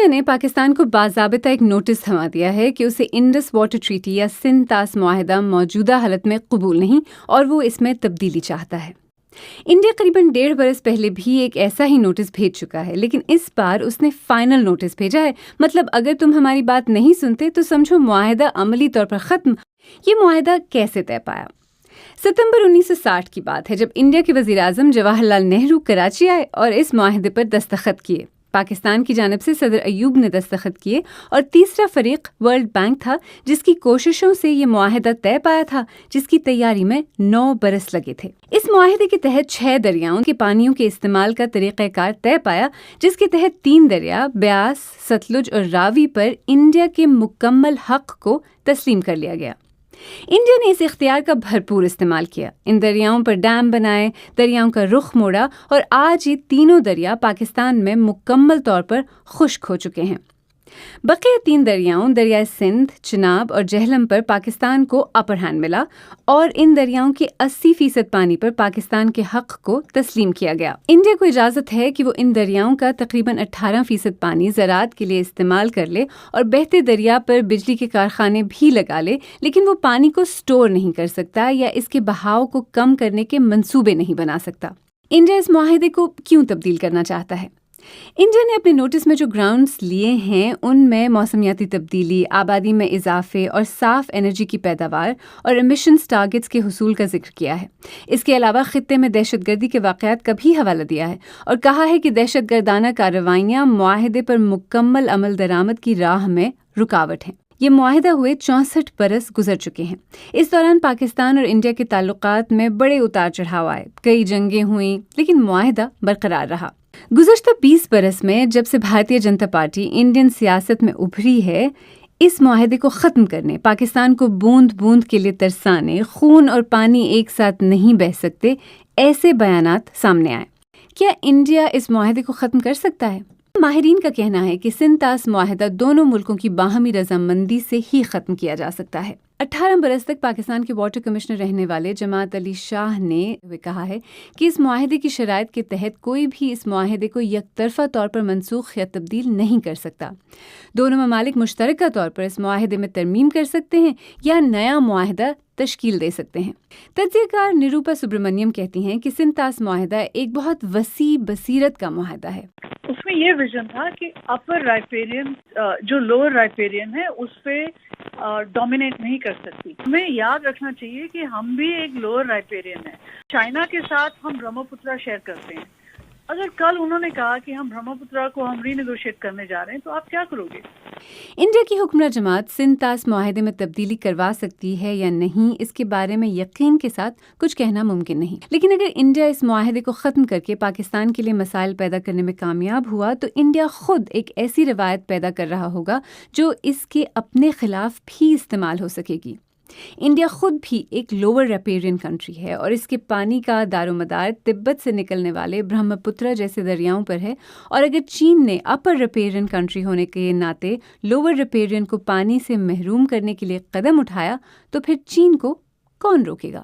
India نے پاکستان کو باضابطہ ایک نوٹس تھما دیا ہے کہ اسے انڈس واٹر ٹریٹی یا سندھ طاس معاہدہ موجودہ حالت میں قبول نہیں اور وہ اس میں تبدیلی چاہتا ہے۔ انڈیا قریباً 1.5 برس پہلے بھی ایک ایسا ہی نوٹس بھیج چکا ہے، لیکن اس بار اس نے فائنل نوٹس بھیجا ہے۔ مطلب اگر تم ہماری بات نہیں سنتے تو سمجھو معاہدہ عملی طور پر ختم۔ یہ معاہدہ کیسے طے پایا؟ ستمبر 1960 کی بات ہے جب انڈیا کے وزیر اعظم جواہر لال نہرو کراچی آئے اور اس معاہدے پر دستخط کیے۔ پاکستان کی جانب سے صدر ایوب نے دستخط کیے اور تیسرا فریق ورلڈ بینک تھا جس کی کوششوں سے یہ معاہدہ طے پایا تھا، جس کی تیاری میں 9 برس لگے تھے۔ اس معاہدے کے تحت 6 دریاؤں کے پانیوں کے استعمال کا طریقہ کار طے پایا، جس کے تحت 3 دریا بیاس، ستلج اور راوی پر انڈیا کے مکمل حق کو تسلیم کر لیا گیا۔ انڈیا نے اس اختیار کا بھرپور استعمال کیا، ان دریاؤں پر ڈیم بنائے، دریاؤں کا رخ موڑا اور آج یہ تینوں دریا پاکستان میں مکمل طور پر خشک ہو چکے ہیں۔ بقیہ 3 دریاؤں دریائے سندھ، چناب اور جہلم پر پاکستان کو اپر ہینڈ ملا اور ان دریاؤں کے 80% پانی پر پاکستان کے حق کو تسلیم کیا گیا۔ انڈیا کو اجازت ہے کہ وہ ان دریاؤں کا تقریباً 18% پانی زراعت کے لیے استعمال کر لے اور بہتے دریا پر بجلی کے کارخانے بھی لگا لے، لیکن وہ پانی کو سٹور نہیں کر سکتا یا اس کے بہاؤ کو کم کرنے کے منصوبے نہیں بنا سکتا۔ انڈیا اس معاہدے کو کیوں تبدیل کرنا چاہتا ہے؟ انڈیا نے اپنے نوٹس میں جو گراؤنڈز لیے ہیں ان میں موسمیاتی تبدیلی، آبادی میں اضافے اور صاف انرجی کی پیداوار اور ایمیشنز ٹارگٹس کے حصول کا ذکر کیا ہے۔ اس کے علاوہ خطے میں دہشت گردی کے واقعات کا بھی حوالہ دیا ہے اور کہا ہے کہ دہشت گردانہ کارروائیاں معاہدے پر مکمل عمل درآمد کی راہ میں رکاوٹ ہیں۔ یہ معاہدہ ہوئے 64 برس گزر چکے ہیں۔ اس دوران پاکستان اور انڈیا کے تعلقات میں بڑے اتار چڑھاؤ آئے، کئی جنگیں ہوئیں، لیکن معاہدہ برقرار رہا۔ گزشتہ 20 برس میں جب سے بھارتیہ جنتا پارٹی انڈین سیاست میں ابھری ہے، اس معاہدے کو ختم کرنے، پاکستان کو بوند بوند کے لیے ترسانے، خون اور پانی ایک ساتھ نہیں بہہ سکتے، ایسے بیانات سامنے آئے۔ کیا انڈیا اس معاہدے کو ختم کر سکتا ہے؟ ماہرین کا کہنا ہے کہ سندھ طاس معاہدہ دونوں ملکوں کی باہمی رضامندی سے ہی ختم کیا جا سکتا ہے۔ 18 برس تک پاکستان کے واٹر کمشنر رہنے والے جماعت علی شاہ نے کہا ہے کہ اس معاہدے کی شرائط کے تحت کوئی بھی اس معاہدے کو یک طرفہ طور پر منسوخ یا تبدیل نہیں کر سکتا۔ دونوں ممالک مشترکہ طور پر اس معاہدے میں ترمیم کر سکتے ہیں یا نیا معاہدہ تشکیل دے سکتے ہیں۔ تجزیہ کار نروپا سبرامنیم کہتی ہیں کہ سندھ طاس معاہدہ ایک بہت وسیع بصیرت کا معاہدہ ہے۔ اس میں یہ ویژن تھا کہ اپر رائپیرین جو لوور رائپیرین ہے اس پہ ڈومینیٹ نہیں کر سکتی۔ ہمیں یاد رکھنا چاہیے کہ ہم بھی ایک لوور رائپیرین ہیں۔ چائنا کے ساتھ ہم برہم پترا شیئر کرتے ہیں۔ اگر کل انہوں نے کہا کہ ہم برہم پترا کو ہم ری نیگوشیٹ کرنے جا رہے ہیں تو آپ کیا کرو گے؟ انڈیا کی حکمراں جماعت سندھ طاس معاہدے میں تبدیلی کروا سکتی ہے یا نہیں، اس کے بارے میں یقین کے ساتھ کچھ کہنا ممکن نہیں، لیکن اگر انڈیا اس معاہدے کو ختم کر کے پاکستان کے لیے مسائل پیدا کرنے میں کامیاب ہوا تو انڈیا خود ایک ایسی روایت پیدا کر رہا ہوگا جو اس کے اپنے خلاف بھی استعمال ہو سکے گی۔ انڈیا خود بھی ایک لوور ریپیرین کنٹری ہے اور اس کے پانی کا دار و مدار تبت سے نکلنے والے برہم پترا جیسے دریاؤں پر ہے، اور اگر چین نے اپر ریپیرین کنٹری ہونے کے ناطے لوور ریپیرین کو پانی سے محروم کرنے کے لیے قدم اٹھایا تو پھر چین کو کون روکے گا؟